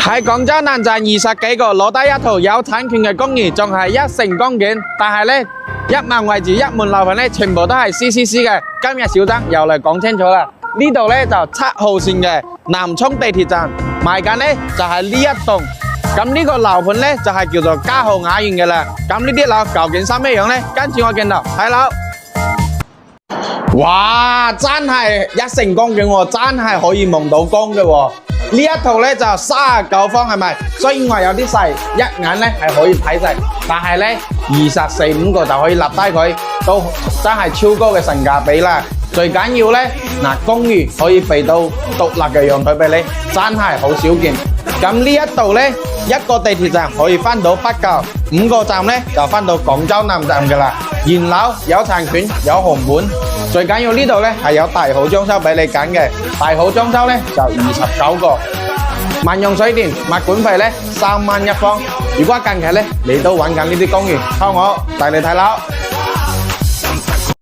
喺廣州南站20幾個攞得一套有產權嘅公寓，仲係一成公園，但係呢，1萬位置1門樓盤呢，全部都係 CCC 嘅。今日小曾又嚟講清楚啦，呢度呢就7號線嘅南涌地鐵站，賣緊呢就係呢一棟。咁呢個樓盤呢就係叫做嘉豪雅苑嘅啦。咁呢啲樓究竟生咩樣呢？跟住我鏡頭睇樓。哇，真係一成公園喎，真係可以望到光嘅喎。呢一套呢就39方係咪？雖然話有啲細，一眼呢係可以睇晒，但係呢24、5個就可以立低佢，都真係超高嘅性價比啦。最緊要呢，嗱，公寓可以俾到獨立嘅陽台俾你，真係好少見。咁呢一度呢，一個地鐵站可以翻到北角，5個站呢就翻到廣州南站嘅啦。現樓有產權有紅本，最緊要呢度呢係有大好裝修俾你揀嘅，大好裝修呢就29個，萬用水電物管費呢3萬1方。如果近期呢你都揾緊呢啲公寓，靠我帶你睇樓。